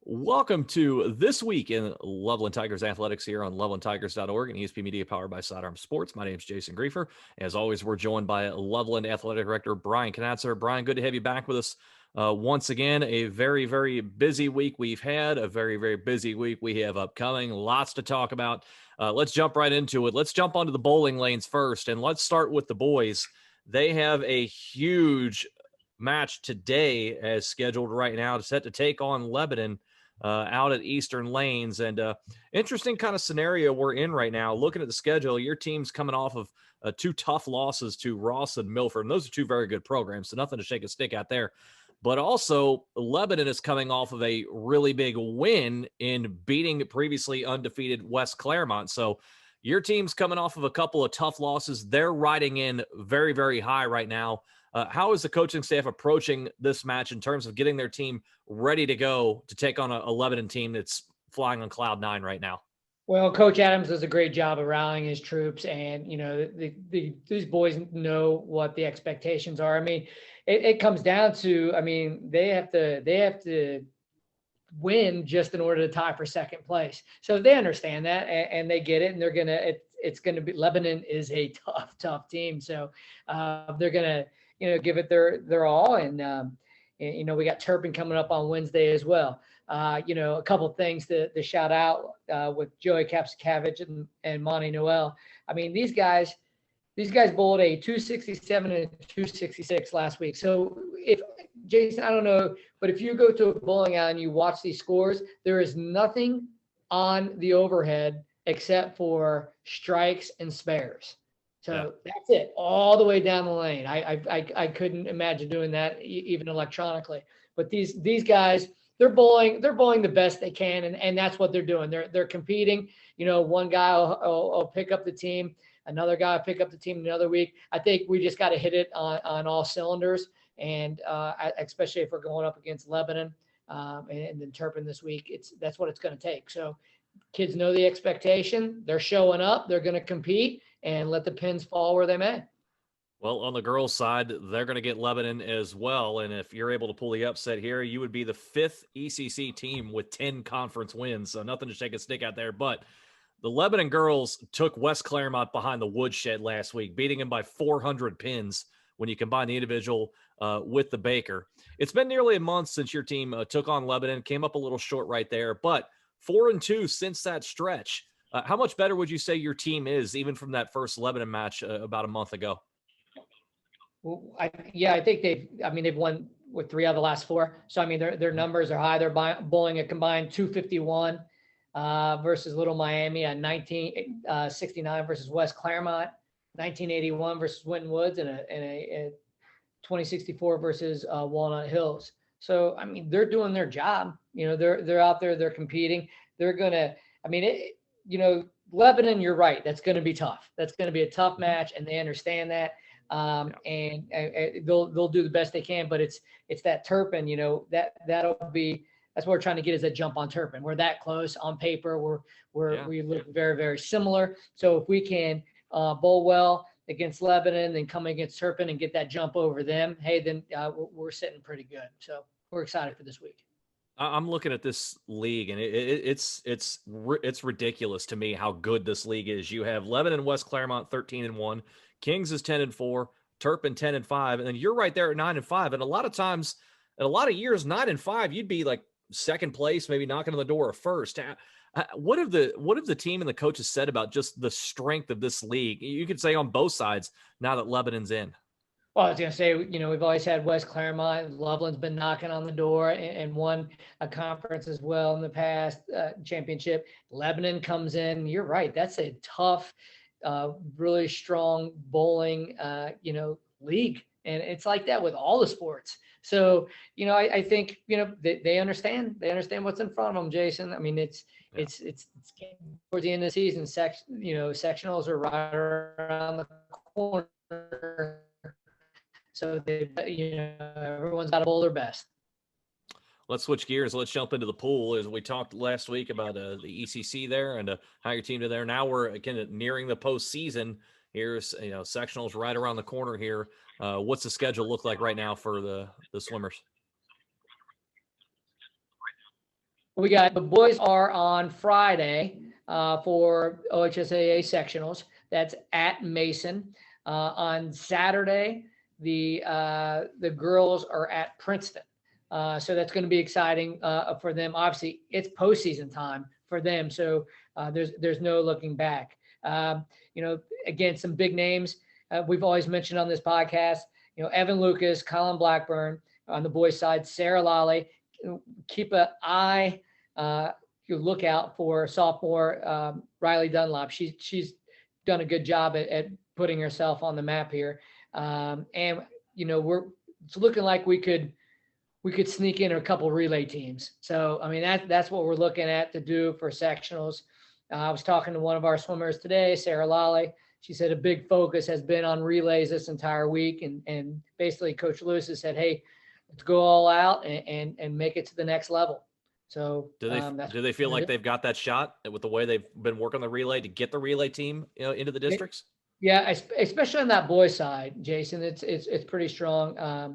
Welcome to This Week in Loveland Tigers Athletics here on lovelandtigers.org and ESP Media powered by Sidearm Sports. My name is Jason Griefer. As always, we're joined by Loveland Athletic Director Brian Knatzer. Brian, good to have you back with us once again. A very, very busy week we've had, a very, very busy week we have upcoming. Lots to talk about. Let's jump right into it. Let's jump onto the bowling lanes first, and let's start with the boys. They have a huge match today as scheduled right now, set to take on Lebanon out at Eastern Lanes. And interesting kind of scenario we're in right now. Looking at the schedule, your team's coming off of two tough losses to Ross and Milford. And those are two very good programs, so nothing to shake a stick at there. But also, Lebanon is coming off of a really big win in beating previously undefeated West Claremont. So your team's coming off of a couple of tough losses. They're riding in very, very high right now. How is the coaching staff approaching this match in terms of getting their team ready to go to take on a Lebanon team that's flying on cloud nine right now? Well, Coach Adams does a great job of rallying his troops, and these boys know what the expectations are. I mean, it comes down to, they have to win just in order to tie for second place. So they understand that, and they get it, and it's gonna be, Lebanon is a tough team. So they're gonna give it their all, and we got Turpin coming up on Wednesday as well. A couple of things to shout out with Joey Kapsakavich and Monty Noel. I mean, these guys bowled a 267 and a 266 last week. So if Jason, I don't know, but if you go to a bowling alley and you watch these scores, there is nothing on the overhead except for strikes and spares. So That's it, all the way down the lane. I couldn't imagine doing that even electronically. But these guys, they're bowling the best they can, and that's what they're doing. They're competing. One guy will pick up the team, another guy will pick up the team another week. I think we just got to hit it on all cylinders, and especially if we're going up against Lebanon and then Turpin this week. That's what it's going to take. So kids know the expectation. They're showing up. They're going to compete and let the pins fall where they may. Well, on the girls' side, they're going to get Lebanon as well. And if you're able to pull the upset here, you would be the fifth ECC team with 10 conference wins. So nothing to shake a stick at there. But the Lebanon girls took West Claremont behind the woodshed last week, beating them by 400 pins when you combine the individual with the Baker. It's been nearly a month since your team took on Lebanon, came up a little short right there, but 4-2 since that stretch. How much better would you say your team is, even from that first Lebanon match about a month ago? Well, I think they've won with 3 out of the last 4. So, their numbers are high. They're bowling a combined 251 versus Little Miami, at 1969 versus West Claremont, 1981 versus Winton Woods, and a 2064 versus Walnut Hills. So, they're doing their job. They're out there, they're competing. They're going to, Lebanon, you're right. That's going to be tough. That's going to be a tough match, and they understand that. And they'll do the best they can, but it's that Turpin, that's what we're trying to get, is that jump on Turpin. We're that close on paper. We look very, very similar. So if we can bowl well against Lebanon, then come against Turpin and get that jump over them, hey, then we're sitting pretty good. So we're excited for this week. I'm looking at this league, and it's ridiculous to me how good this league is. You have Lebanon and West Claremont 13-1, Kings is 10-4, Turpin 10-5, and then you're right there at 9-5. And a lot of times, in a lot of years, 9-5, you'd be like second place, maybe knocking on the door of first. What have the team and the coaches said about just the strength of this league? You could say on both sides now that Lebanon's in. Well, I was going to say, we've always had West Claremont. Loveland's been knocking on the door and won a conference as well in the past, championship. Lebanon comes in. You're right. That's a tough, really strong bowling, league. And it's like that with all the sports. So, I think, they understand. They understand what's in front of them, Jason. It's towards the end of the season. Sectionals are right around the corner. So everyone's got to bowl their best. Let's switch gears. Let's jump into the pool. As we talked last week about the ECC there and how your team did there. Now we're again nearing the postseason. Here's sectionals right around the corner here. What's the schedule look like right now for the swimmers? We got the boys are on Friday for OHSAA sectionals. That's at Mason. On Saturday, the girls are at Princeton. So that's going to be exciting for them. Obviously, it's postseason time for them, so there's no looking back. Again, some big names we've always mentioned on this podcast. Evan Lucas, Colin Blackburn on the boys' side, Sarah Lally. Keep an eye. You look out for sophomore Riley Dunlop. She's done a good job at putting herself on the map here, and it's looking like we could sneak in a couple relay teams. So I mean that's what we're looking at to do for sectionals. I was talking to one of our swimmers today, Sarah Lally. She said a big focus has been on relays this entire week, and basically Coach Lewis has said, hey, let's go all out and make it to the next level. So do they feel like they've got that shot with the way they've been working the relay to get the relay team into the districts? Yeah, especially on that boys side, Jason, it's pretty strong. I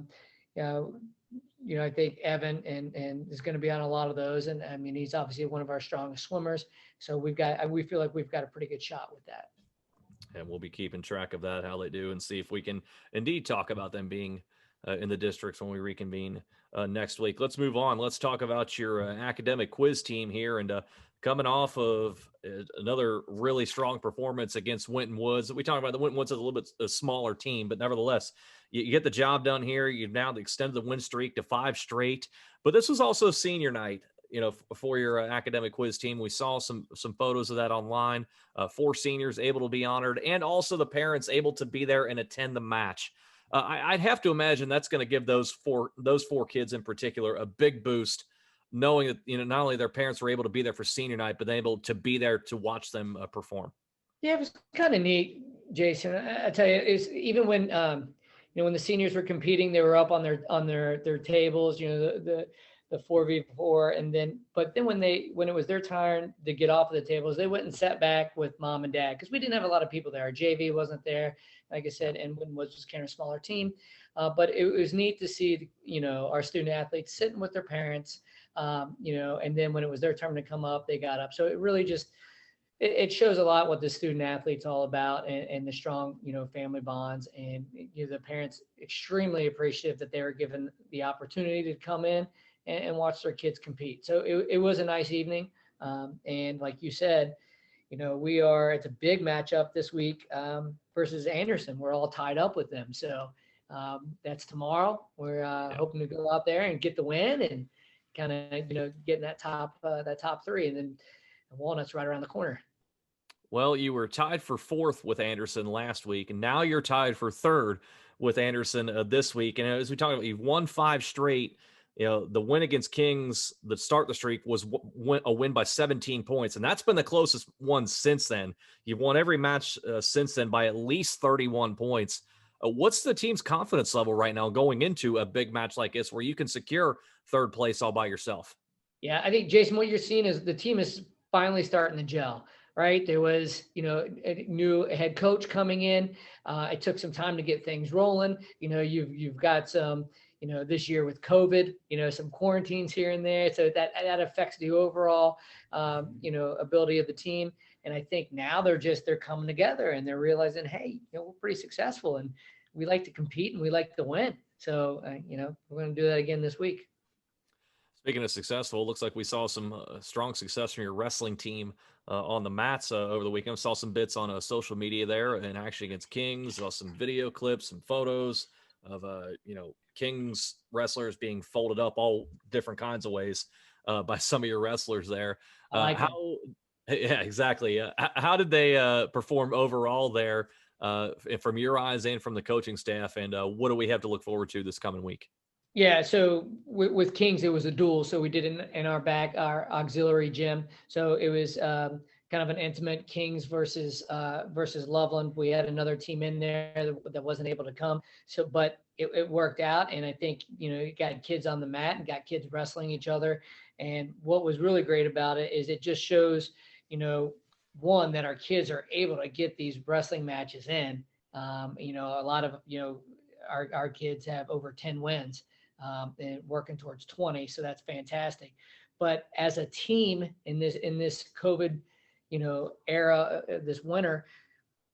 think Evan and is going to be on a lot of those, and I mean he's obviously one of our strongest swimmers. So we feel like we've got a pretty good shot with that. And we'll be keeping track of that, how they do, and see if we can indeed talk about them being in the districts when we reconvene next week. Let's move on. Let's talk about your academic quiz team here, and coming off of another really strong performance against Winton Woods. We talked about the Winton Woods is a little bit a smaller team, but nevertheless, you get the job done here. You've now extended the win streak to 5 straight. But this was also senior night, for your academic quiz team. We saw some photos of that online. 4 seniors able to be honored, and also the parents able to be there and attend the match. I'd have to imagine that's going to give those four kids in particular a big boost, knowing that not only their parents were able to be there for senior night, but they able to be there to watch them perform. Yeah, it was kind of neat, Jason. I tell you, it's even when when the seniors were competing, they were up on their tables, the 4v4, but then when it was their turn to get off of the tables, they went and sat back with mom and dad, because we didn't have a lot of people there. Our JV wasn't there, like I said, and Winton was just kind of a smaller team. But it was neat to see, our student athletes sitting with their parents, and then when it was their turn to come up, they got up. So it really just, it shows a lot what the student athlete's all about, and the strong, family bonds, and the parents extremely appreciative that they were given the opportunity to come in and watch their kids compete. So it was a nice evening. And like you said, it's a big matchup this week versus Anderson. We're all tied up with them. So that's tomorrow. We're hoping to go out there and get the win and kind of, get in that top 3, and then Walnut's right around the corner. Well, you were tied for 4th with Anderson last week, and now you're tied for 3rd with Anderson this week. And as we talked about, you've won 5 straight. The win against Kings that start the streak was a win by 17 points, and that's been the closest one since then. You've won every match since then by at least 31 points. What's the team's confidence level right now going into a big match like this where you can secure 3rd place all by yourself? Yeah, I think, Jason, what you're seeing is the team is finally starting to gel, right? There was, a new head coach coming in. It took some time to get things rolling. You've got some – this year with COVID, some quarantines here and there. So that affects the overall, ability of the team. And I think now they're coming together and they're realizing, hey, we're pretty successful and we like to compete and we like to win. So, we're going to do that again this week. Speaking of successful, it looks like we saw some strong success from your wrestling team on the mats over the weekend. Saw some bits on social media there and actually against Kings. Saw some video clips, some photos of Kings wrestlers being folded up all different kinds of ways by some of your wrestlers there. Yeah, exactly. How did they perform overall there from your eyes and from the coaching staff? And what do we have to look forward to this coming week? Yeah, so with Kings, it was a duel. So we did in our auxiliary gym. So it was kind of an intimate Kings versus Loveland. We had another team in there that wasn't able to come. So, but it worked out. And I think, you got kids on the mat and got kids wrestling each other. And what was really great about it is it just shows, one, that our kids are able to get these wrestling matches in. A lot of, our kids have over 10 wins and working towards 20. So that's fantastic. But as a team in this COVID, era, this winter,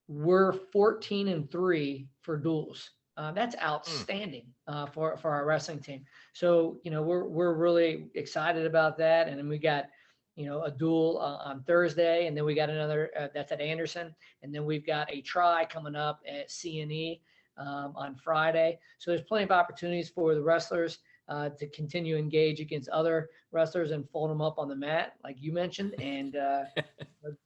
we're 14-3 for duels. That's outstanding for our wrestling team. So we're really excited about that. And then we got a duel on Thursday, and then we got another that's at Anderson, and then we've got a try coming up at CNE on Friday. So there's plenty of opportunities for the wrestlers to continue to engage against other wrestlers and fold them up on the mat, like you mentioned, and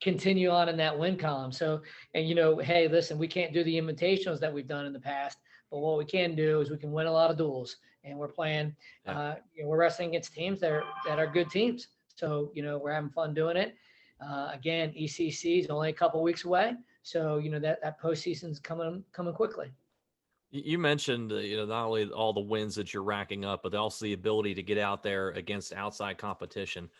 continue on in that win column. So, and hey, listen, we can't do the invitationals that we've done in the past, but what we can do is we can win a lot of duels, and we're playing, we're wrestling against teams that are good teams. So, we're having fun doing it. Again, ECC is only a couple weeks away. So, that postseason's coming quickly. You mentioned, not only all the wins that you're racking up, but also the ability to get out there against outside competition.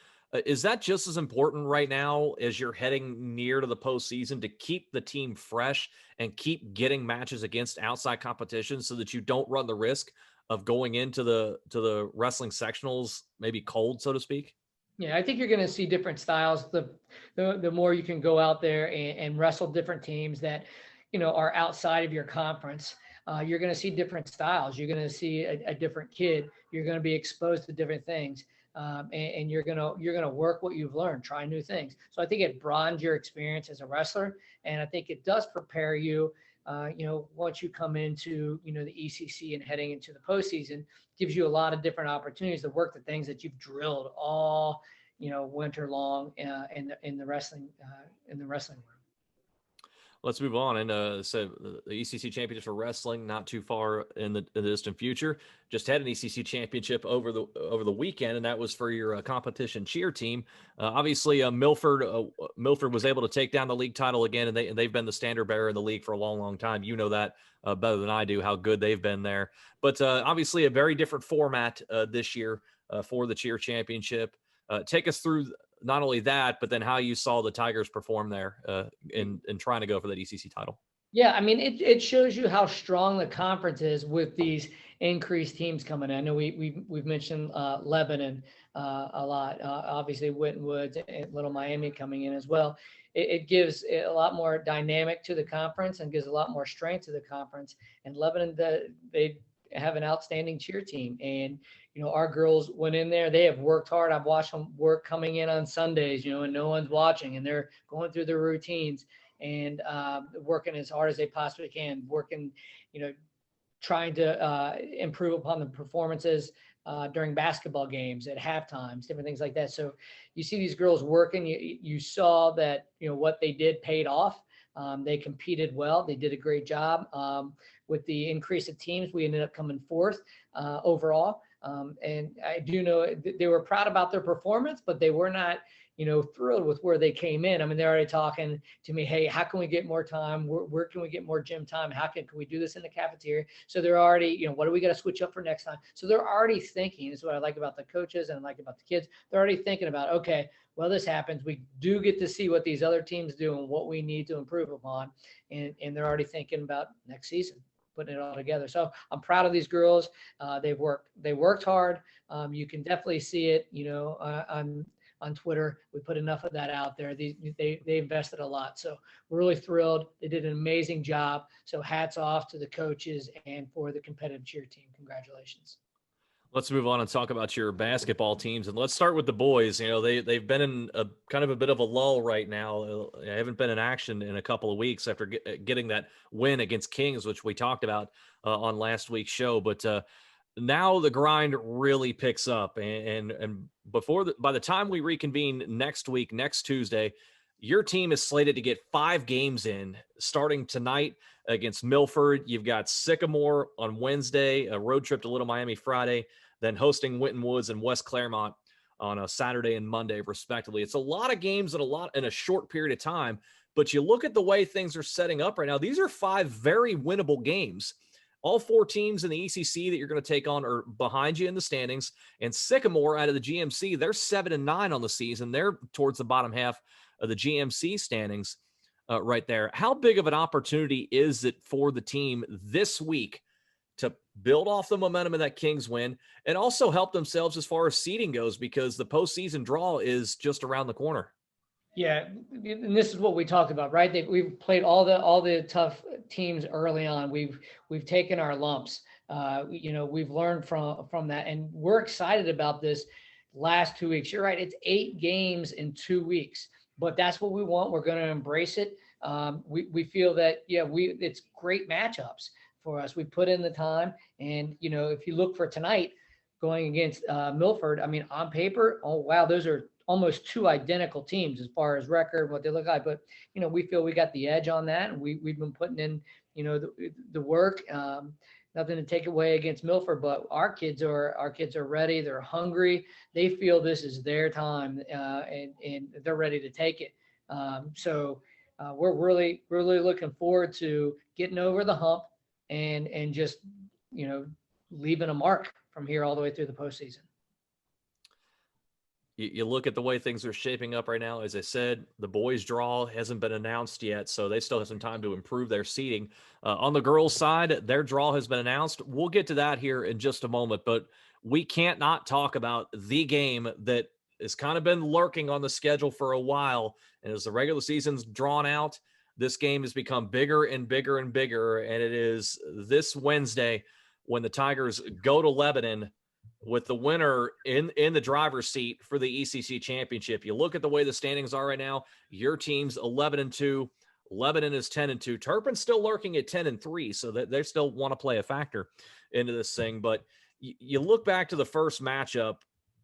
Is that just as important right now as you're heading near to the postseason, to keep the team fresh and keep getting matches against outside competition so that you don't run the risk of going into the wrestling sectionals maybe cold, so to speak? Yeah, I think you're going to see different styles. The more you can go out there and wrestle different teams that are outside of your conference, you're going to see different styles. You're going to see a different kid. You're going to be exposed to different things, and you're gonna work what you've learned, try new things. So I think it broadens your experience as a wrestler, and I think it does prepare you. Once you come into the ECC and heading into the postseason, gives you a lot of different opportunities to work the things that you've drilled all winter long in the wrestling room. Let's move on. And so the ECC Championship for wrestling, not too far in the distant future. Just had an ECC Championship over the weekend, and that was for your competition cheer team. Obviously, Milford was able to take down the league title again, and they've been the standard bearer in the league for a long, long time. You know that better than I do, how good they've been there. But obviously, a very different format this year for the cheer championship. Take us through not only that, but then how you saw the Tigers perform there in trying to go for that ECC title. Yeah, I mean, it shows you how strong the conference is with these increased teams coming in. I know we've mentioned Lebanon a lot. Obviously, Winton Woods and Little Miami coming in as well. It gives a lot more dynamic to the conference and gives a lot more strength to the conference. And Lebanon, they have an outstanding cheer team, and our girls went in there. They have worked hard. I've watched them work coming in on Sundays, and no one's watching, and they're going through their routines and working as hard as they possibly can, working, trying to improve upon the performances during basketball games, at halftimes, different things like that. So you see these girls working. You saw that what they did paid off. They competed well. They did a great job. With the increase of teams, we ended up coming fourth overall. And I do know they were proud about their performance, but they were not, thrilled with where they came in. I mean, they're already talking to me, hey, how can we get more time? Where can we get more gym time? How can we do this in the cafeteria? So they're already, what do we got to switch up for next time? So they're already thinking. This is what I like about the coaches and I like about the kids. They're already thinking about, okay, well, this happens. We do get to see what these other teams do and what we need to improve upon. And they're already thinking about next season, putting it all together. So I'm proud of these girls. They worked hard. You can definitely see it, on Twitter. We put enough of that out there. They invested a lot. So we're really thrilled. They did an amazing job. So hats off to the coaches and for the competitive cheer team. Congratulations. Let's move on and talk about your basketball teams, and let's start with the boys. They've been in a kind of a bit of a lull right now. They haven't been in action in a couple of weeks after getting that win against Kings, which we talked about on last week's show. But now the grind really picks up, and by the time we reconvene next week, next Tuesday, your team is slated to get 5 games in starting tonight against Milford. You've got Sycamore on Wednesday, a road trip to Little Miami Friday, then hosting Winton Woods and West Claremont on a Saturday and Monday, respectively. It's a lot of games in a short period of time, but you look at the way things are setting up right now. These are 5 very winnable games. All 4 teams in the ECC that you're going to take on are behind you in the standings, and Sycamore out of the GMC, they're 7-9 on the season. They're towards the bottom half of the GMC standings right there. How big of an opportunity is it for the team this week to build off the momentum of that Kings win, and also help themselves as far as seeding goes because the postseason draw is just around the corner. Yeah, and this is what we talked about, right? We've played all the tough teams early on. We've taken our lumps. We've learned from that, and we're excited about this last 2 weeks. You're right; it's 8 games in 2 weeks, but that's what we want. We're going to embrace it. We feel that it's great matchups for us. We put in the time, and if you look for tonight, going against Milford, I mean, on paper, oh wow, those are almost two identical teams as far as record, what they look like. But we feel we got the edge on that, and we've been putting in the work. Nothing to take away against Milford, but our kids are ready. They're hungry. They feel this is their time, and they're ready to take it. So we're really looking forward to getting over the hump and just leaving a mark from here all the way through the postseason. You look at the way things are shaping up right now. As I said, the boys' draw hasn't been announced yet, so they still have some time to improve their seeding. On the girls' side, their draw has been announced. We'll get to that here in just a moment, but we can't not talk about the game that has kind of been lurking on the schedule for a while. And as the regular season's drawn out, this game has become bigger and bigger and bigger. And it is this Wednesday when the Tigers go to Lebanon with the winner in the driver's seat for the ECC championship. You look at the way the standings are right now. Your team's 11-2. Lebanon is 10-2. Turpin's still lurking at 10-3, so that they still want to play a factor into this thing. But you look back to the first matchup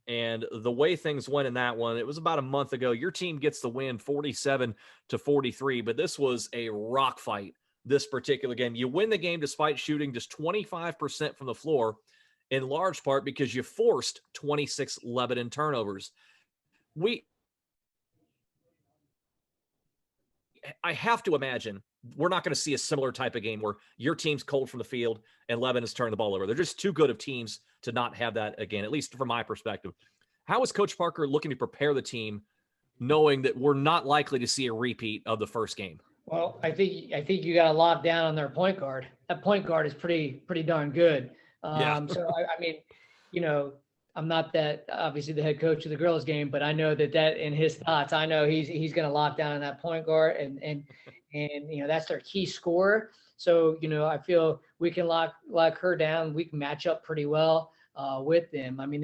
and the way things went in that one. It was about a month ago. Your team gets the win 47-43, but this was a rock fight, this particular game. You win the game despite shooting just 25% from the floor, in large part because you forced 26 Lebanon turnovers. I have to imagine we're not going to see a similar type of game where your team's cold from the field and Lebanon's turning the ball over. They're just too good of teams to not have that again, at least from my perspective. How is Coach Parker looking to prepare the team, knowing that we're not likely to see a repeat of the first game? Well, I think you got to lock down on their point guard. That point guard is pretty darn good. So I mean, I'm not that obviously the head coach of the girls game, but I know that in his thoughts, I know he's going to lock down on that point guard and that's their key scorer. So I feel we can lock her down. We can match up pretty well with them. I mean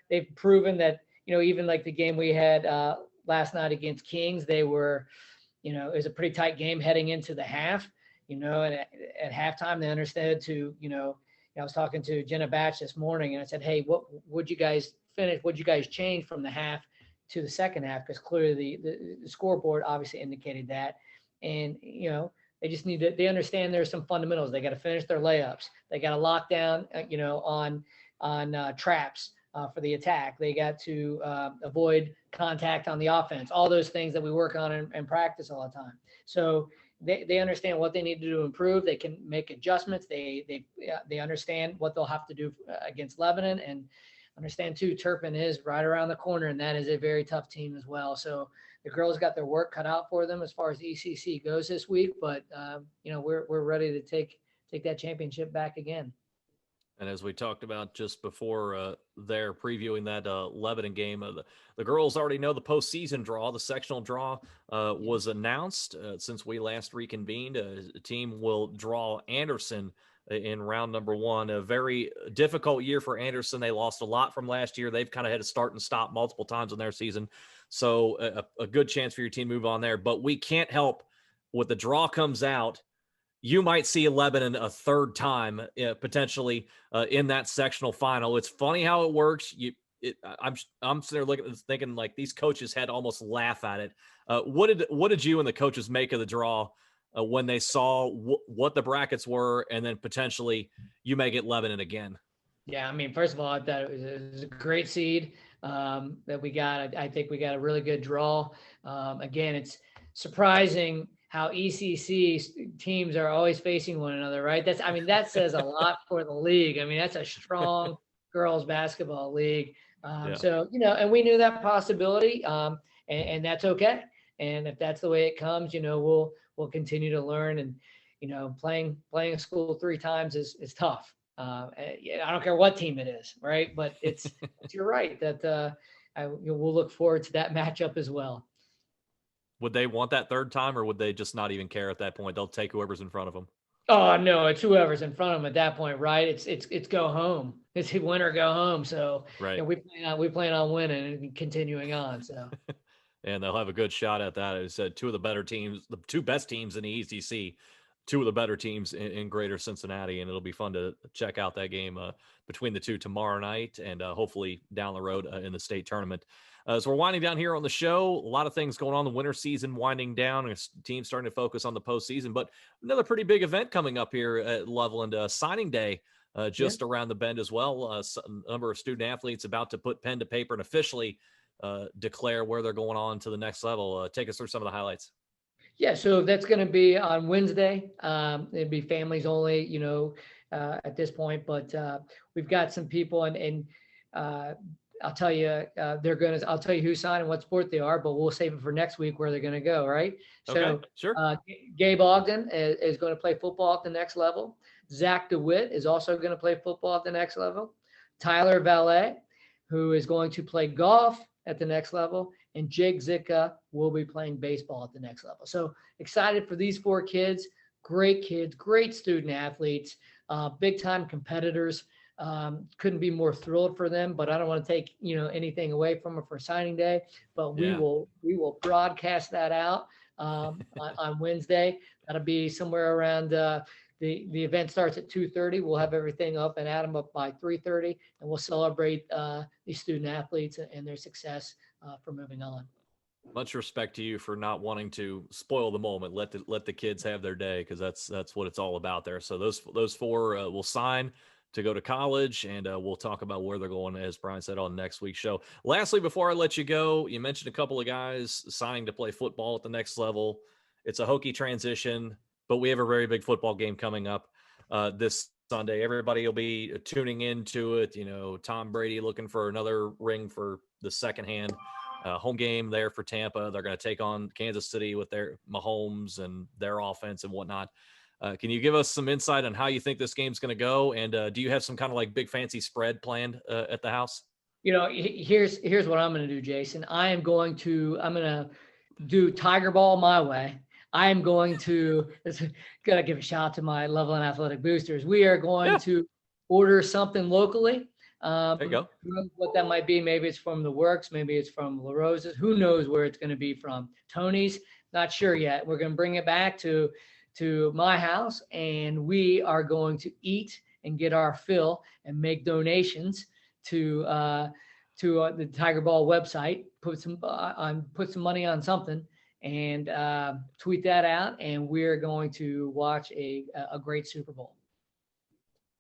they've proven that even like the game we had last night against Kings, they were it was a pretty tight game heading into the half. And at halftime they understood to I was talking to Jenna Batch this morning, and I said, "Hey, what would you guys finish? Would you guys change from the half to the second half?" Because clearly the scoreboard obviously indicated that, and they just need to. They understand there's some fundamentals. They got to finish their layups. They got to lock down, on traps for the attack. They got to avoid contact on the offense. All those things that we work on in practice all the time. So they understand what they need to do to improve. They can make adjustments. They understand what they'll have to do against Lebanon, and understand too, Turpin is right around the corner, and that is a very tough team as well. So the girls got their work cut out for them as far as ECC goes this week, but we're ready to take that championship back again. And as we talked about just before there previewing that Lebanon game, the girls already know the postseason draw. The sectional draw was announced since we last reconvened. A team will draw Anderson in round number one. A very difficult year for Anderson. They lost a lot from last year. They've kind of had to start and stop multiple times in their season. So a good chance for your team to move on there. But we can't help when the draw comes out. You might see Lebanon a third time potentially in that sectional final. It's funny how it works. I'm sitting there looking, thinking like these coaches had to almost laugh at it. What did you and the coaches make of the draw when they saw what the brackets were, and then potentially you may get Lebanon again? Yeah, I mean, first of all, I thought it was a great seed that we got. I think we got a really good draw. Again, it's surprising how ECC teams are always facing one another, right? That says a lot for the league. I mean, that's a strong girls basketball league. So, and we knew that possibility, and that's okay. And if that's the way it comes, we'll continue to learn. And, playing a school 3 times is tough. I don't care what team it is, right? But you're right that we'll look forward to that matchup as well. Would they want that third time, or would they just not even care at that point? They'll take whoever's in front of them. Oh no, it's whoever's in front of them at that point, right? It's go home. It's win or go home. So right, we plan on winning and continuing on. So and they'll have a good shot at that. As I said, two of the better teams, the two best teams in the ECC, two of the better teams in Greater Cincinnati, and it'll be fun to check out that game between the two tomorrow night, and hopefully down the road in the state tournament. So we're winding down here on the show. A lot of things going on. The winter season winding down, and teams starting to focus on the postseason. But another pretty big event coming up here at Loveland, signing day. Just around the bend as well. A number of student athletes about to put pen to paper and officially declare where they're going on to the next level. Take us through some of the highlights. Yeah, so that's going to be on Wednesday. It'd be families only, at this point. But we've got some people, and I'll tell you, I'll tell you who's signing, what sport they are, but we'll save it for next week where they're going to go. Right. Okay, So sure. Gabe Ogden is going to play football at the next level. Zach DeWitt is also going to play football at the next level. Tyler Valet, who is going to play golf at the next level, and Jake Zicka will be playing baseball at the next level. So excited for these 4 kids, great student athletes, big time competitors. Couldn't be more thrilled for them, but I don't want to take, anything away from them for signing day, but we will broadcast that out on Wednesday. That'll be somewhere around the event starts at 2:30. We'll have everything up and Adam up by 3:30, and we'll celebrate these student athletes and their success for moving on. Much respect to you for not wanting to spoil the moment. Let the kids have their day, because that's what it's all about there. So those 4 will sign to go to college, and we'll talk about where they're going, as Brian said, on next week's show. Lastly, before I let you go, you mentioned a couple of guys signing to play football at the next level. It's a hokey transition, but we have a very big football game coming up this Sunday. Everybody will be tuning into it. Tom Brady looking for another ring for the second hand. Home game there for Tampa. They're going to take on Kansas City with their Mahomes and their offense and whatnot. Can you give us some insight on how you think this game's going to go? And do you have some kind of like big fancy spread planned at the house? Here's what I'm going to do, Jason. I'm going to do Tiger Ball my way. I am going to gotta give a shout out to my Loveland Athletic boosters. We are going to order something locally. There you go. What that might be. Maybe it's from the Works. Maybe it's from La Rosa's. Who knows where it's going to be from? Tony's. Not sure yet. We're going to bring it back to my house, and we are going to eat and get our fill and make donations to the Tiger Ball website. Put some money on something, and tweet that out, and we're going to watch a great Super Bowl.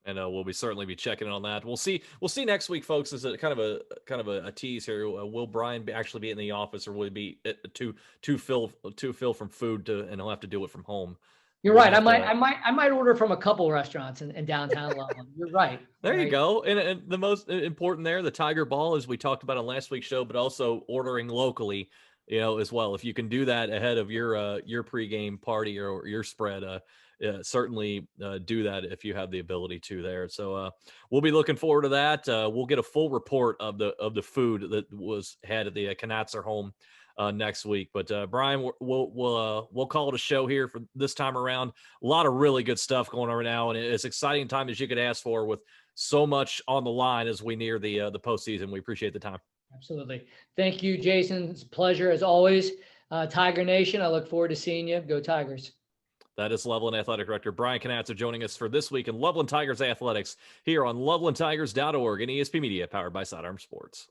And we'll certainly be checking in on that. We'll see next week, folks. Is a kind of a tease here. Will Brian actually be in the office, or will he be too Phil from food and he'll have to do it from home? You're right. I might order from a couple restaurants in downtown Loveland. You're right. There you go. And the most important there, the Tiger Ball, as we talked about on last week's show, but also ordering locally, as well. If you can do that ahead of your pregame party or your spread, certainly do that if you have the ability to there. So we'll be looking forward to that. We'll get a full report of the food that was had at the Knatzer home next week. But Brian, we'll call it a show here for this time around. A lot of really good stuff going on right now, and it's exciting time as you could ask for, with so much on the line as we near the postseason. We appreciate the time. Absolutely. Thank you, Jason. It's a pleasure as always. Tiger Nation, I look forward to seeing you. Go Tigers. That is Loveland Athletic Director Brian Knatzer joining us for This Week in Loveland Tigers Athletics here on lovelandtigers.org and ESP Media, powered by Sidearm Sports.